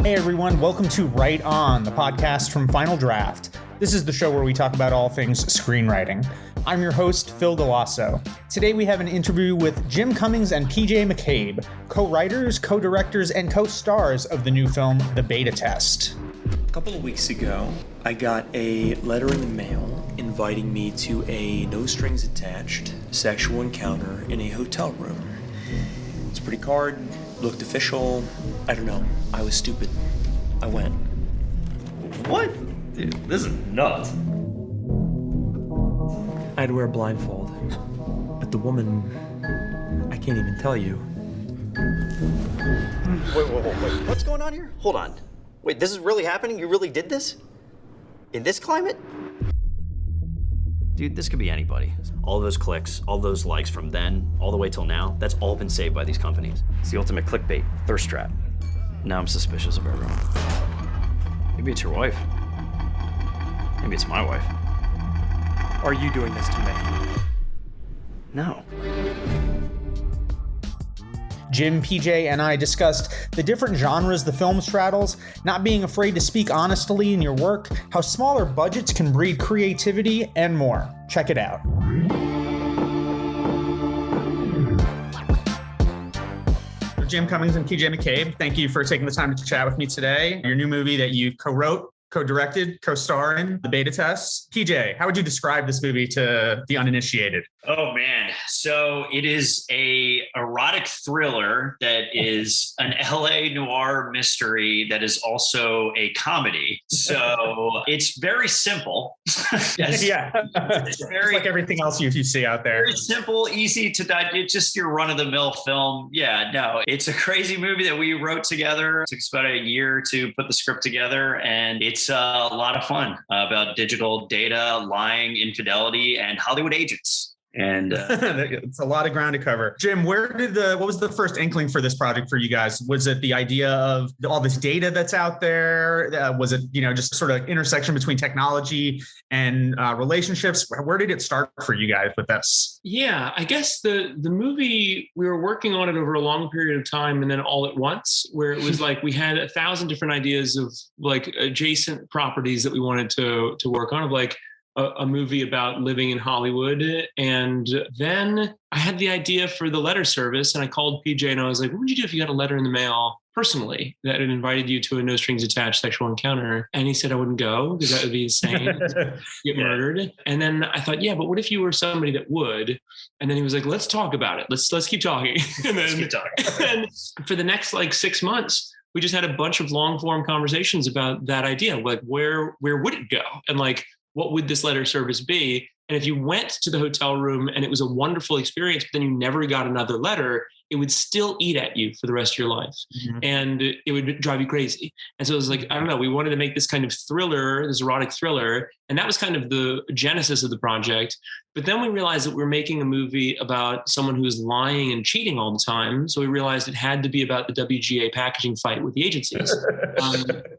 Hey everyone, welcome to Write On, the podcast from Final Draft. This is the show where we talk about all things screenwriting. I'm your host, Phil Galasso. Today we have an interview with Jim Cummings and PJ McCabe, co-writers, co-directors, and co-stars of the new film, The Beta Test. A couple of weeks ago, I got a letter in the mail inviting me to a no-strings-attached sexual encounter in a hotel room. It's a pretty card, looked official. I don't know. I was stupid. I went. What? Dude, this is nuts. I had to wear a blindfold. But the woman, I can't even tell you. Wait. What's going on here? Hold on. Wait, this is really happening? You really did this? In this climate? Dude, this could be anybody. All those clicks, all those likes from then, all the way till now, that's all been saved by these companies. It's the ultimate clickbait, thirst trap. Now I'm suspicious of everyone. Maybe it's your wife. Maybe it's my wife. Are you doing this to me? No. Jim, PJ, and I discussed the different genres the film straddles, not being afraid to speak honestly in your work, how smaller budgets can breed creativity, and more. Check it out. Jim Cummings and PJ McCabe, thank you for taking the time to chat with me today. Your new movie that you co-wrote, co-directed, co-star in, The Beta Test. PJ, how would you describe this movie to the uninitiated? Oh man. So it is a erotic thriller that is an LA noir mystery that is also a comedy. So it's very simple. Yes. Yeah. It's like everything else you see out there. Very simple, easy to digest, it's just your run-of-the-mill film. Yeah, no, it's a crazy movie that we wrote together. It took us about a year to put the script together, and it's a lot of fun about digital data, lying, infidelity, and Hollywood agents. And it's a lot of ground to cover. Jim, what was the first inkling for this project for you guys? Was it the idea of all this data that's out there? Was it, just sort of intersection between technology and relationships? Where did it start for you guys with this? Yeah, I guess the movie, we were working on it over a long period of time and then all at once, where it was like we had 1,000 different ideas of like adjacent properties that we wanted to work on, of like a movie about living in Hollywood. And then I had the idea for the letter service, and I called PJ and I was like, what would you do if you got a letter in the mail personally that had invited you to a no strings attached sexual encounter? And he said I wouldn't go because that would be insane. Get murdered. And then I thought, yeah, but what if you were somebody that would? And then he was like, let's talk about it. Let's keep talking. And then and for the next like 6 months, we just had a bunch of long form conversations about that idea. Like where would it go? And like, what would this letter service be? And if you went to the hotel room and it was a wonderful experience, but then you never got another letter, it would still eat at you for the rest of your life. Mm-hmm. And it would drive you crazy. And so it was like, I don't know, we wanted to make this kind of thriller, this erotic thriller. And that was kind of the genesis of the project. But then we realized that we're making a movie about someone who's lying and cheating all the time. So we realized it had to be about the WGA packaging fight with the agencies.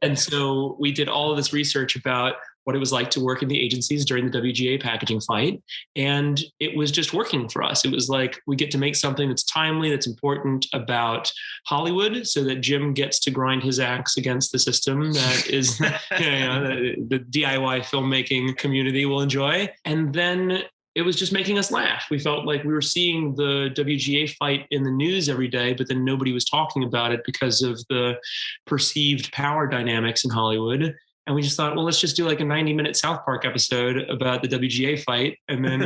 And so we did all of this research about what it was like to work in the agencies during the WGA packaging fight. And it was just working for us. It was like, we get to make something that's timely, that's important about Hollywood, so that Jim gets to grind his axe against the system that is the DIY filmmaking community will enjoy. And then it was just making us laugh. We felt like we were seeing the WGA fight in the news every day, but then nobody was talking about it because of the perceived power dynamics in Hollywood. And we just thought, well, let's just do like a 90-minute South Park episode about the WGA fight. And then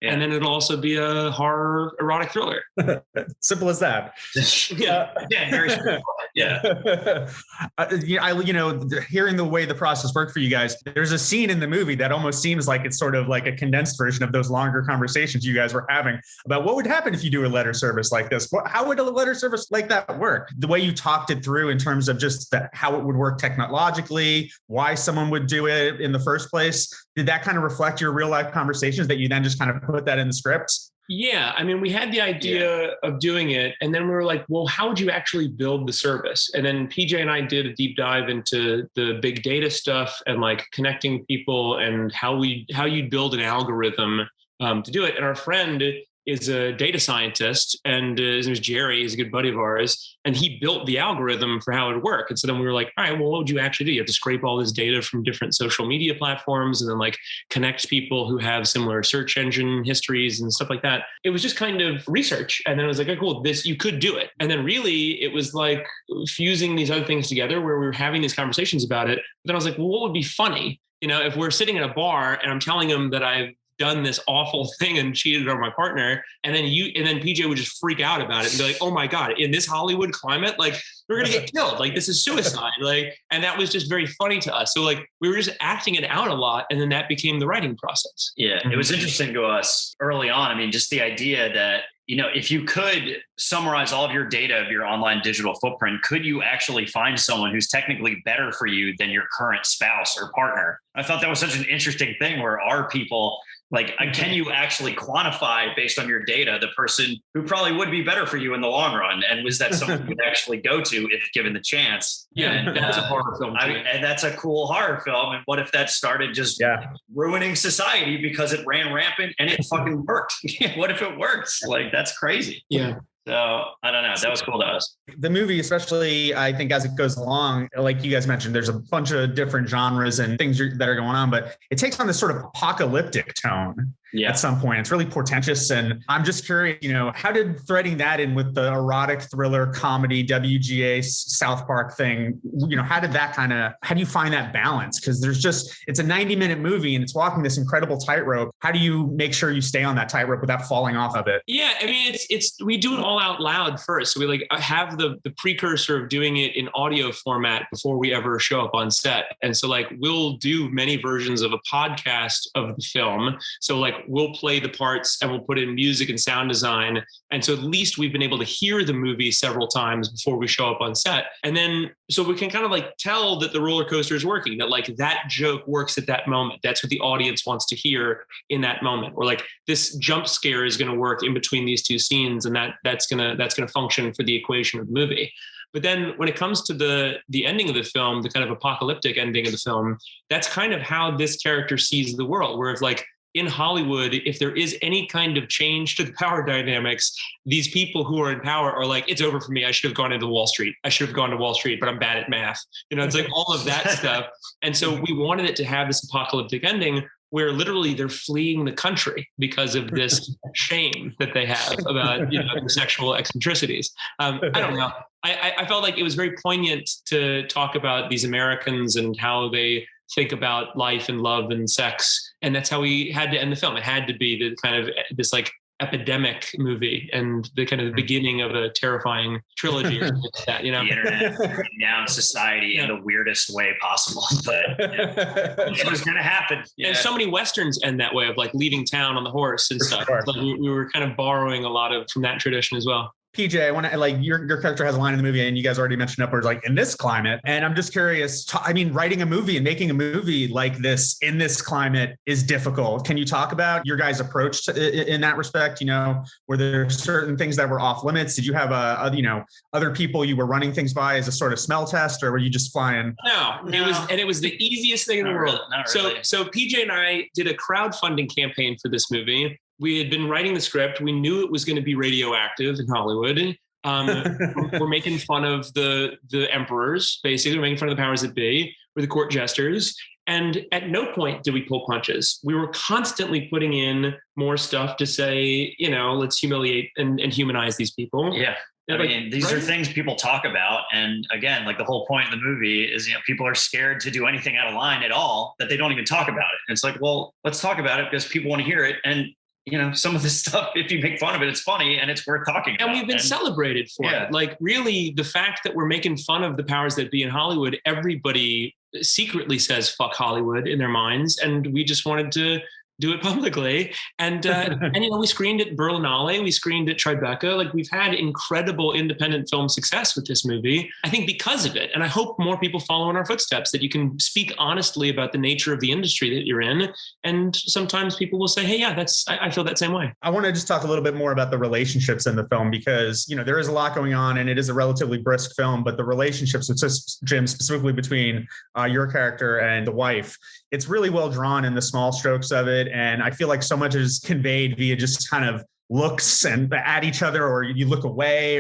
and then it'll also be a horror erotic thriller. Simple as that. Very simple. Yeah. Hearing the way the process worked for you guys, there's a scene in the movie that almost seems like it's sort of like a condensed version of those longer conversations you guys were having about what would happen if you do a letter service like this. How would a letter service like that work? The way you talked it through in terms of just how it would work technologically, why someone would do it in the first place. Did that kind of reflect your real life conversations that you then just kind of put that in the scripts? Yeah. I mean, we had the idea of doing it, and then we were like, well, how would you actually build the service? And then PJ and I did a deep dive into the big data stuff and like connecting people and how you'd build an algorithm to do it. And our friend is a data scientist, and his name is Jerry. He's a good buddy of ours, and he built the algorithm for how it would work. And so then we were like, all right, well, what would you actually do? You have to scrape all this data from different social media platforms, and then like connect people who have similar search engine histories and stuff like that. It was just kind of research, and then it was like, oh, cool, this, you could do it. And then really, it was like fusing these other things together, where we were having these conversations about it. But then I was like, well, what would be funny? You know, if we're sitting in a bar and I'm telling him that I've done this awful thing and cheated on my partner, and then PJ would just freak out about it and be like, oh my God, in this Hollywood climate, like we're gonna get killed. Like this is suicide. Like, and that was just very funny to us. So like we were just acting it out a lot, and then that became the writing process. Yeah, it was interesting to us early on. I mean, just the idea that, you know, if you could summarize all of your data of your online digital footprint, could you actually find someone who's technically better for you than your current spouse or partner? I thought that was such an interesting thing, where our people, like, can you actually quantify based on your data the person who probably would be better for you in the long run? And was that something you'd actually go to if given the chance? Yeah, and that's a horror film. And that's a cool horror film. And what if that started just ruining society because it ran rampant and it fucking worked? What if it works? Like, that's crazy. Yeah. So I don't know. That was cool to us. The movie, especially, I think as it goes along, like you guys mentioned, there's a bunch of different genres and things that are going on, but it takes on this sort of apocalyptic tone. At some point. It's really portentous. And I'm just curious, you know, how did threading that in with the erotic thriller comedy WGA South Park thing, you know, how do you find that balance? Because it's a 90-minute movie and it's walking this incredible tightrope. How do you make sure you stay on that tightrope without falling off of it? Yeah, I mean, we do it all out loud first. So we like have the precursor of doing it in audio format before we ever show up on set. And so like we'll do many versions of a podcast of the film. So like we'll play the parts and we'll put in music and sound design. And so at least we've been able to hear the movie several times before we show up on set. And then, so we can kind of like tell that the roller coaster is working, that like that joke works at that moment. That's what the audience wants to hear in that moment. Or like this jump scare is going to work in between these two scenes. And that's going to function for the equation of the movie. But then when it comes to the ending of the film, the kind of apocalyptic ending of the film, that's kind of how this character sees the world, where if like, in Hollywood, if there is any kind of change to the power dynamics, these people who are in power are like, it's over for me. I should have gone into Wall Street. I should have gone to Wall Street, but I'm bad at math. You know, it's like all of that stuff. And so we wanted it to have this apocalyptic ending where literally they're fleeing the country because of this shame that they have about, you know, their sexual eccentricities. I don't know. I felt like it was very poignant to talk about these Americans and how they think about life and love and sex. And that's how we had to end the film. It had to be the kind of this like epidemic movie and the kind of the beginning of a terrifying trilogy or something like that, you know? The internet bringing down society in the weirdest way possible, but it was going to happen. Yeah. And so many Westerns end that way of like leaving town on the horse and stuff. Like we were kind of borrowing a lot from that tradition as well. PJ, I want to, like, your character has a line in the movie, and you guys already mentioned upwards, like, in this climate. And I'm just curious, I mean, writing a movie and making a movie like this in this climate is difficult. Can you talk about your guys' approach in that respect? You know, were there certain things that were off limits? Did you have other people you were running things by as a sort of smell test, or were you just flying? No. It was the easiest thing in the world. Really. So PJ and I did a crowdfunding campaign for this movie. We had been writing the script. We knew it was going to be radioactive in Hollywood. We're making fun of the emperors, basically. We're making fun of the powers that be. We're the court jesters. And at no point did we pull punches. We were constantly putting in more stuff to say, you know, let's humiliate and humanize these people. Yeah. I mean, these are things people talk about. And again, like the whole point of the movie is, you know, people are scared to do anything out of line at all, that they don't even talk about it. And it's like, well, let's talk about it because people want to hear it. And you know, some of this stuff, if you make fun of it, it's funny and it's worth talking about. And we've been celebrated for it. Like really the fact that we're making fun of the powers that be in Hollywood, everybody secretly says fuck Hollywood in their minds. And we just wanted to do it publicly. And, and, you know, we screened at Berlinale, we screened at Tribeca. Like we've had incredible independent film success with this movie, I think because of it. And I hope more people follow in our footsteps, that you can speak honestly about the nature of the industry that you're in. And sometimes people will say, hey, yeah, I feel that same way. I want to just talk a little bit more about the relationships in the film, because, you know, there is a lot going on and it is a relatively brisk film, but the relationships, it's just, Jim, specifically between your character and the wife, it's really well drawn in the small strokes of it. And I feel like so much is conveyed via just kind of looks and at each other, or you look away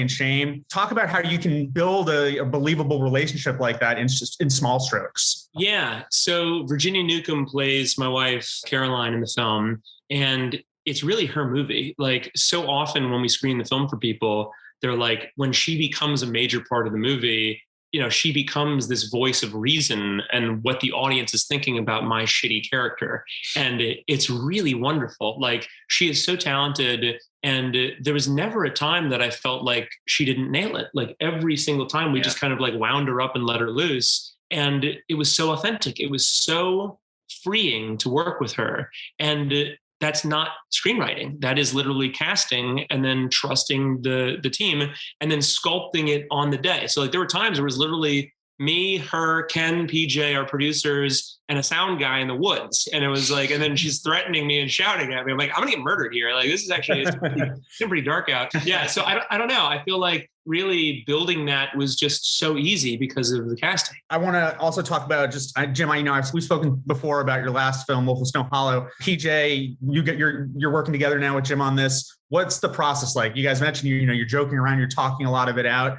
in shame. Talk about how you can build a believable relationship like that in small strokes. Yeah. So Virginia Newcomb plays my wife, Caroline, in the film. And it's really her movie. Like, so often when we screen the film for people, they're like, when she becomes a major part of the movie, you know, she becomes this voice of reason and what the audience is thinking about my shitty character. And it's really wonderful. Like, she is so talented. And there was never a time that I felt like she didn't nail it. Like, every single time we just kind of like wound her up and let her loose. And it was so authentic. It was so freeing to work with her. And that's not screenwriting. That is literally casting and then trusting the team and then sculpting it on the day. So like, there were times where it was literally me, her, Ken, PJ, our producers, and a sound guy in the woods. And it was like, and then she's threatening me and shouting at me. I'm like, I'm gonna get murdered here. Like, this is actually, it's pretty dark out. Yeah. So I don't know. I feel like really building that was just so easy because of the casting. I want to also talk about Jim, we've spoken before about your last film, Wolf of Snow Hollow. PJ, you're working together now with Jim on this. What's the process like? You guys mentioned, you're joking around, you're talking a lot of it out.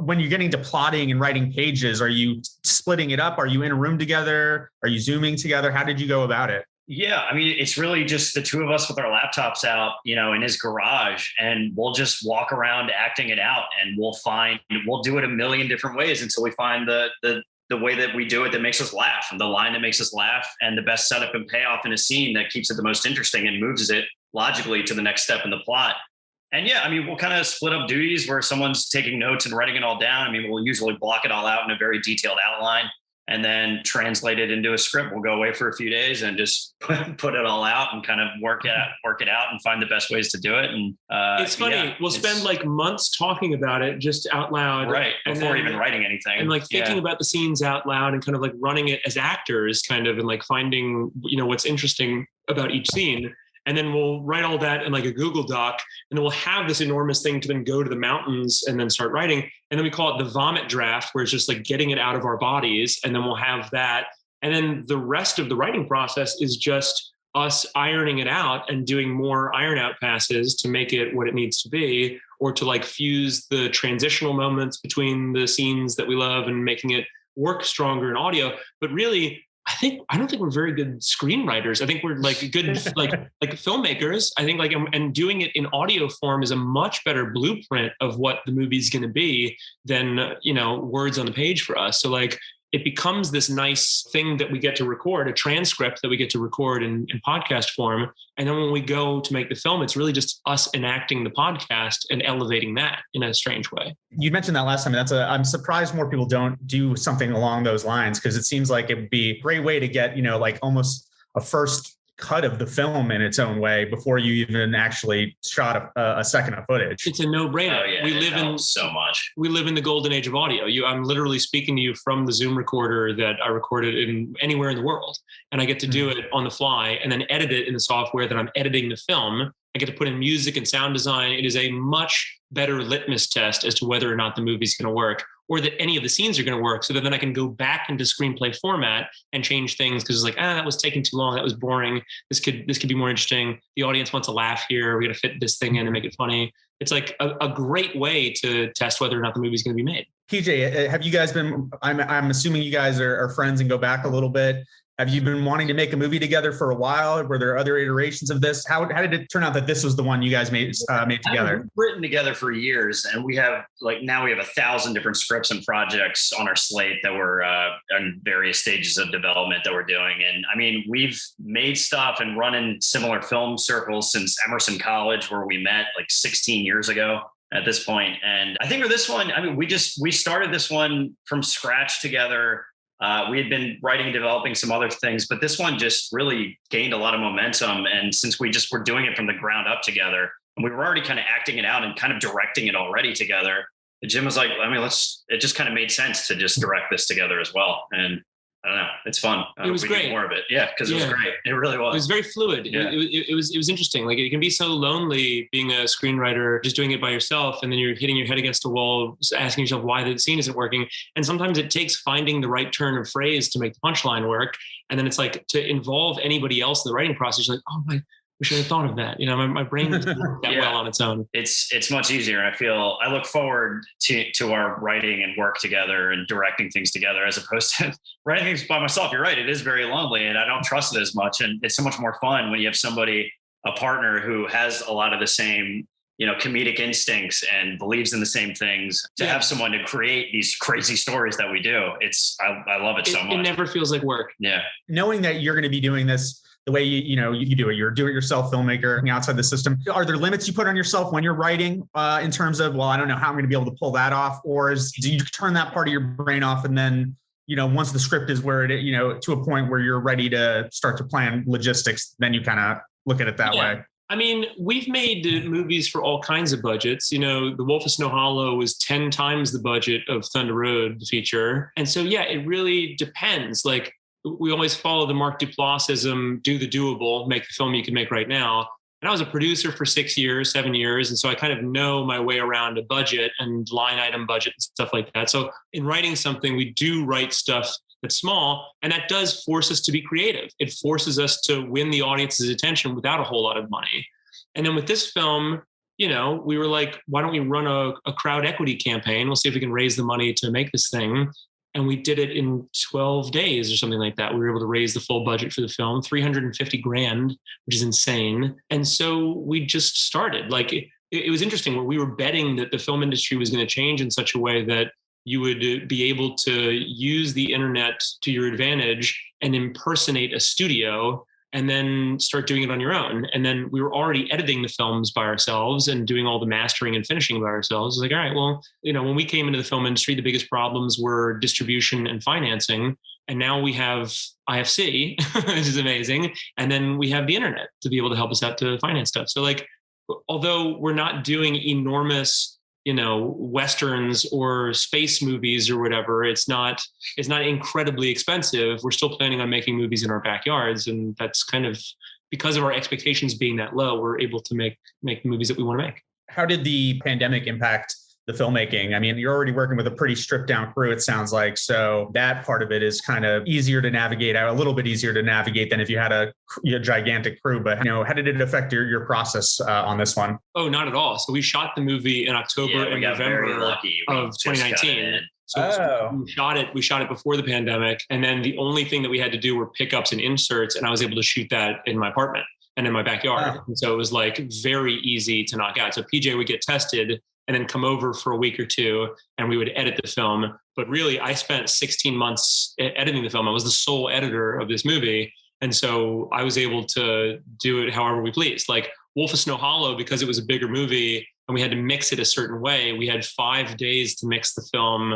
When you're getting to plotting and writing pages, are you splitting it up? Are you in a room together? Are you Zooming together? How did you go about it? Yeah, I mean, it's really just the two of us with our laptops out, in his garage, and we'll just walk around acting it out, and we'll do it a million different ways until we find the way that we do it that makes us laugh, and the line that makes us laugh, and the best setup and payoff in a scene that keeps it the most interesting and moves it logically to the next step in the plot. And yeah, I mean, we'll kind of split up duties where someone's taking notes and writing it all down. I mean, we'll usually block it all out in a very detailed outline and then translate it into a script. We'll go away for a few days and just put it all out and kind of work it out and find the best ways to do it. And it's funny. We'll spend like months talking about it just out loud. Right. Before even writing anything. And like thinking about the scenes out loud and kind of like running it as actors kind of, and like finding, what's interesting about each scene. And then we'll write all that in like a Google Doc, and then we'll have this enormous thing to then go to the mountains and then start writing. And then we call it the vomit draft, where it's just like getting it out of our bodies. And then we'll have that. And then the rest of the writing process is just us ironing it out and doing more iron out passes to make it what it needs to be, or to like fuse the transitional moments between the scenes that we love and making it work stronger in audio. But really, I don't think we're very good screenwriters. I think we're like good like filmmakers. I think and doing it in audio form is a much better blueprint of what the movie's going to be than words on the page for us. So like, it becomes this nice thing that we get to record, a transcript that we get to record in podcast form. And then when we go to make the film, it's really just us enacting the podcast and elevating that in a strange way. You mentioned that last time. I'm surprised more people don't do something along those lines, because it seems like it would be a great way to get, like almost a first cut of the film in its own way before you even actually shot a second of footage. It's a no-brainer. Oh, yeah, we live in the golden age of audio. I'm literally speaking to you from the Zoom recorder that I recorded in anywhere in the world, and I get to do it on the fly and then edit it in the software that I'm editing the film. I get to put in music and sound design. It is a much better litmus test as to whether or not the movie's going to work, or that any of the scenes are going to work, so that then I can go back into screenplay format and change things, because it's like, that was taking too long. That was boring. This could be more interesting. The audience wants to laugh here. We got to fit this thing in and make it funny. It's like a great way to test whether or not the movie's going to be made. PJ, have you guys been, I'm assuming you guys are friends and go back a little bit. Have you been wanting to make a movie together for a while? Were there other iterations of this? How did it turn out that this was the one you guys made together? We've written together for years, and we have 1,000 different scripts and projects on our slate that we're in various stages of development that we're doing. And I mean, we've made stuff and run in similar film circles since Emerson College, where we met 16 years ago at this point. And I think for this one, I mean, we started this one from scratch together. We had been writing and developing some other things, but this one just really gained a lot of momentum. And since we just were doing it from the ground up together, and we were already kind of acting it out and kind of directing it already together, Jim was like, it just kind of made sense to just direct this together as well. And I don't know, it's fun. It was great. More of it. Yeah, because it was great. It really was. It was very fluid. Yeah. It was interesting. Like, it can be so lonely being a screenwriter, just doing it by yourself, and then you're hitting your head against a wall, asking yourself why the scene isn't working. And sometimes it takes finding the right turn of phrase to make the punchline work. And then it's like, to involve anybody else in the writing process, you're like, oh my, wish I had thought of that. You know, my brain doesn't work that well on its own. It's much easier. I look forward to our writing and work together and directing things together as opposed to writing things by myself. You're right. It is very lonely and I don't trust it as much. And it's so much more fun when you have somebody, a partner who has a lot of the same, comedic instincts and believes in the same things, to have someone to create these crazy stories that we do. I love it so much. It never feels like work. Yeah. Knowing that you're going to be doing this the way you do it, you're a do-it-yourself filmmaker outside the system. Are there limits you put on yourself when you're writing in terms of, well, I don't know how I'm going to be able to pull that off? Or do you turn that part of your brain off and then, once the script is where it, to a point where you're ready to start to plan logistics, then you kind of look at it that way? I mean, we've made movies for all kinds of budgets. The Wolf of Snow Hollow was 10 times the budget of Thunder Road, the feature. And so, it really depends. Like, we always follow the Mark Duplassism, do the doable, make the film you can make right now. And I was a producer for 7 years. And so I kind of know my way around a budget and line item budget and stuff like that. So in writing something, we do write stuff that's small, and that does force us to be creative. It forces us to win the audience's attention without a whole lot of money. And then with this film, we were like, why don't we run a crowd equity campaign? We'll see if we can raise the money to make this thing. And we did it in 12 days or something like that. We were able to raise the full budget for the film, $350,000, which is insane. And so we just started. Like, it was interesting where we were betting that the film industry was going to change in such a way that you would be able to use the internet to your advantage and impersonate a studio and then start doing it on your own. And then we were already editing the films by ourselves and doing all the mastering and finishing by ourselves. It's like, all right, well, when we came into the film industry, the biggest problems were distribution and financing. And now we have IFC, which is amazing. And then we have the internet to be able to help us out to finance stuff. So like, although we're not doing enormous Westerns or space movies or whatever, it's not incredibly expensive. We're still planning on making movies in our backyards. And that's kind of because of our expectations being that low, we're able to make the movies that we want to make. How did the pandemic impact the filmmaking? I mean, you're already working with a pretty stripped down crew, it sounds like. So that part of it is kind of easier to navigate, a little bit easier to navigate than if you had a gigantic crew. But, how did it affect your process on this one? Oh, not at all. So we shot the movie in October and November of 2019. So we shot it before the pandemic. And then the only thing that we had to do were pickups and inserts. And I was able to shoot that in my apartment and in my backyard. And so it was like very easy to knock out. So PJ would get tested and then come over for a week or two and we would edit the film. But really, I spent 16 months editing the film. I was the sole editor of this movie. And so I was able to do it however we pleased. Like Wolf of Snow Hollow, because it was a bigger movie and we had to mix it a certain way, we had 5 days to mix the film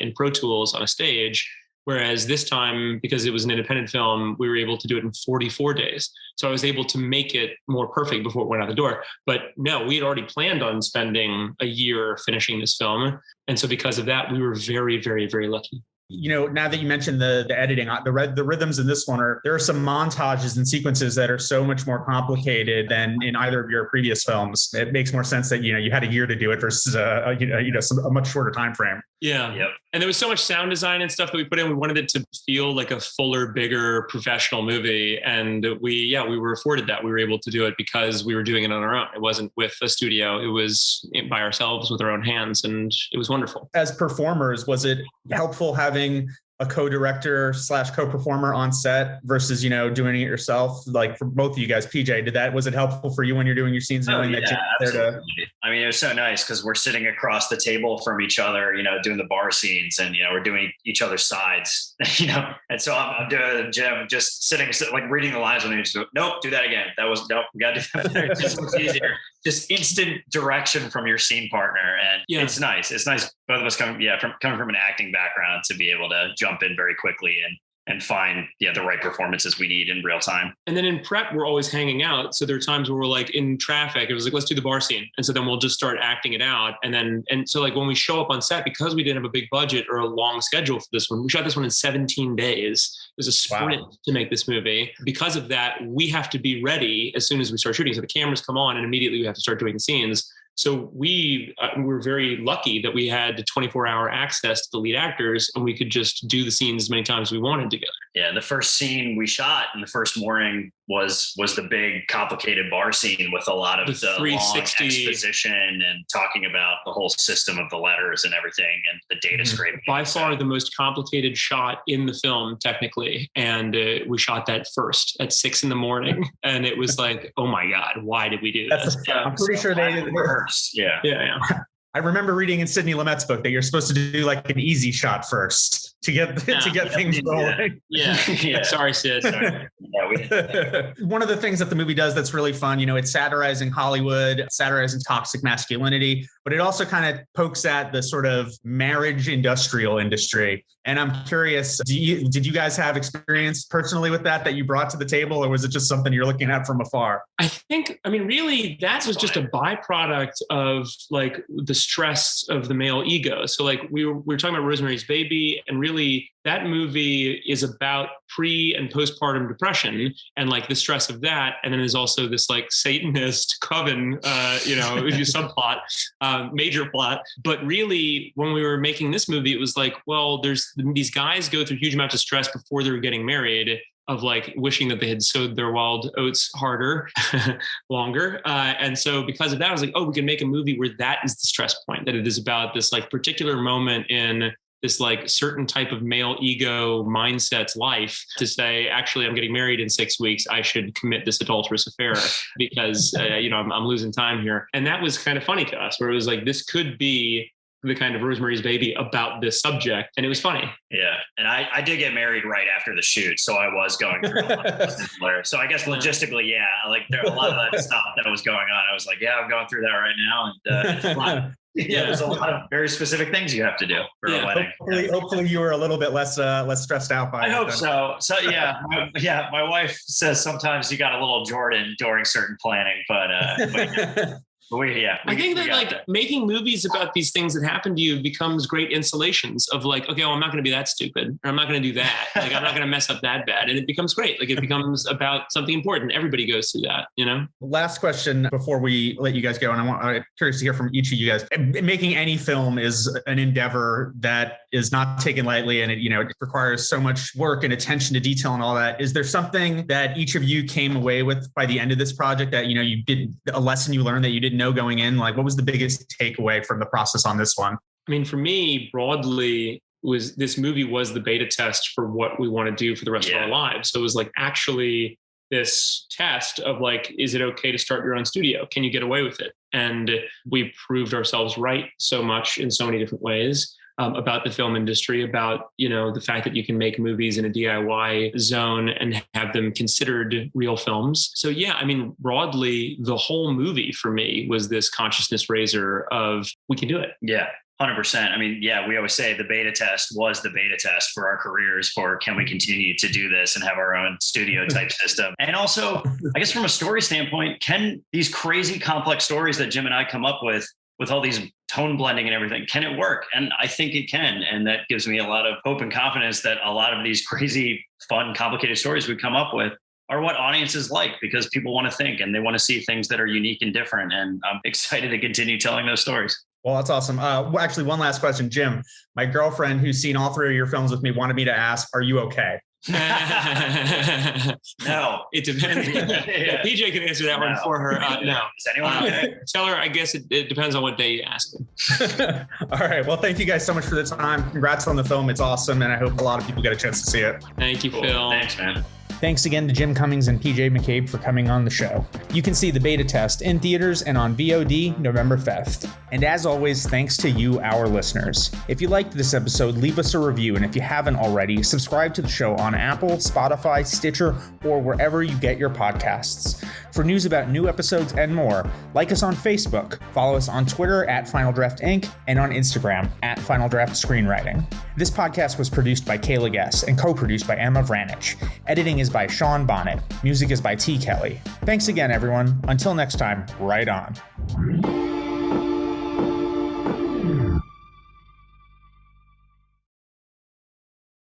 in Pro Tools on a stage. Whereas this time, because it was an independent film, we were able to do it in 44 days. So I was able to make it more perfect before it went out the door. But no, we had already planned on spending a year finishing this film. And so because of that, we were very, very, very lucky. Now that you mentioned the editing, the rhythms in this one there are some montages and sequences that are so much more complicated than in either of your previous films. It makes more sense that, you had a year to do it versus a much shorter time frame. Yeah. Yep. And there was so much sound design and stuff that we put in. We wanted it to feel like a fuller, bigger professional movie. And we were afforded that. We were able to do it because we were doing it on our own. It wasn't with a studio. It was by ourselves with our own hands. And it was wonderful. As performers, was it helpful having a co-director / co-performer on set versus, doing it yourself? Like for both of you guys, PJ, was it helpful for you when you're doing your scenes? Knowing that you're there to... I mean, it was so nice because we're sitting across the table from each other, doing the bar scenes and, we're doing each other's sides, and so I'm doing Jim just sitting like reading the lines when they just go, nope, do that again. We got to do that. It's just much easier. Just instant direction from your scene partner. And it's nice. It's nice. Both of us coming from an acting background to be able to jump in very quickly and find the right performances we need in real time. And then in prep, we're always hanging out. So there are times where we're like in traffic, it was like, let's do the bar scene. And so then we'll just start acting it out. And so like when we show up on set, because we didn't have a big budget or a long schedule for this one, we shot this one in 17 days. It was a sprint to make this movie. Because of that, we have to be ready as soon as we start shooting. So the cameras come on and immediately we have to start doing the scenes. So we were very lucky that we had 24-hour access to the lead actors and we could just do the scenes as many times as we wanted together. Yeah, the first scene we shot in the first morning was the big complicated bar scene with a lot of the long 360 exposition and talking about the whole system of the letters and everything and the data scraping. By far the most complicated shot in the film, technically. And we shot that first at 6 a.m. And it was like, oh my God, why did we do this? I'm pretty sure they rehearsed. Yeah. I remember reading in Sidney Lumet's book that you're supposed to do like an easy shot first to get things rolling. Yeah. Sorry, Sid. Sorry. One of the things that the movie does that's really fun, it's satirizing Hollywood, satirizing toxic masculinity, but it also kind of pokes at the sort of marriage industrial industry. And I'm curious, did you guys have experience personally with that you brought to the table, or was it just something you're looking at from afar? Really, that was just a byproduct of like the stress of the male ego. So like we were talking about Rosemary's Baby, and really that movie is about pre and postpartum depression and like the stress of that. And then there's also this like Satanist coven, subplot, major plot. But really, when we were making this movie, it was like, well, there's these guys go through huge amounts of stress before they were getting married, of like wishing that they had sowed their wild oats harder, longer. And so because of that, I was like, oh, we can make a movie where that is the stress point, that it is about this like particular moment in this like certain type of male ego mindset's life to say, actually, I'm getting married in 6 weeks. I should commit this adulterous affair because, I'm losing time here. And that was kind of funny to us, where it was like, this could be the kind of Rosemary's Baby about this subject. And it was funny. Yeah. And I did get married right after the shoot. So I was going through a lot of similar. So I guess logistically, like there a lot of that stuff that was going on. I was like, yeah, I'm going through that right now. And it's fun. Yeah, there's a lot of very specific things you have to do for a wedding. Hopefully you were a little bit less stressed out by it. I hope so. So yeah, my wife says sometimes you got a little Jordan during certain planning, but I think that making movies about these things that happen to you becomes great insulations of like, okay, well, I'm not going to be that stupid, or I'm not going to do that. Like, I'm not going to mess up that bad. And it becomes great. Like, it becomes about something important. Everybody goes through that, Last question before we let you guys go. And I'm curious to hear from each of you guys. Making any film is an endeavor that is not taken lightly. And it requires so much work and attention to detail and all that. Is there something that each of you came away with by the end of this project that, you did a lesson you learned that you didn't know going in? Like, what was the biggest takeaway from the process on this one? For me, broadly, this movie was the beta test for what we want to do for the rest of our lives. So it was like actually this test of like, is it okay to start your own studio? Can you get away with it? And we proved ourselves right so much in so many different ways. About the film industry, about, the fact that you can make movies in a DIY zone and have them considered real films. So broadly, the whole movie for me was this consciousness raiser of we can do it. Yeah. 100%. We always say the beta test was the beta test for our careers for can we continue to do this and have our own studio type system. And also, I guess from a story standpoint, can these crazy complex stories that Jim and I come up with all these tone blending and everything, can it work? And I think it can. And that gives me a lot of hope and confidence that a lot of these crazy, fun, complicated stories we come up with are what audiences like, because people want to think and they want to see things that are unique and different. And I'm excited to continue telling those stories. Well, that's awesome. Actually, one last question, Jim. My girlfriend, who's seen all 3 of your films with me, wanted me to ask, are you okay? No, it depends. Yeah, PJ can answer that one for her. No. Is anyone okay? Tell her, I guess it depends on what day you ask them. All right. Well, thank you guys so much for the time. Congrats on the film. It's awesome. And I hope a lot of people get a chance to see it. Thank you, Phil. Thanks, man. Thanks again to Jim Cummings and PJ McCabe for coming on the show. You can see the beta test in theaters and on VOD November 5th. And as always, thanks to you, our listeners. If you liked this episode, leave us a review. And if you haven't already, subscribe to the show on Apple, Spotify, Stitcher, or wherever you get your podcasts. For news about new episodes and more, like us on Facebook, follow us on Twitter at Final Draft Inc. and on Instagram at Final Draft Screenwriting. This podcast was produced by Kayla Guess and co-produced by Emma Vranich. Editing is by Sean Bonnet. Music is by T. Kelly. Thanks again, everyone. Until next time, right on.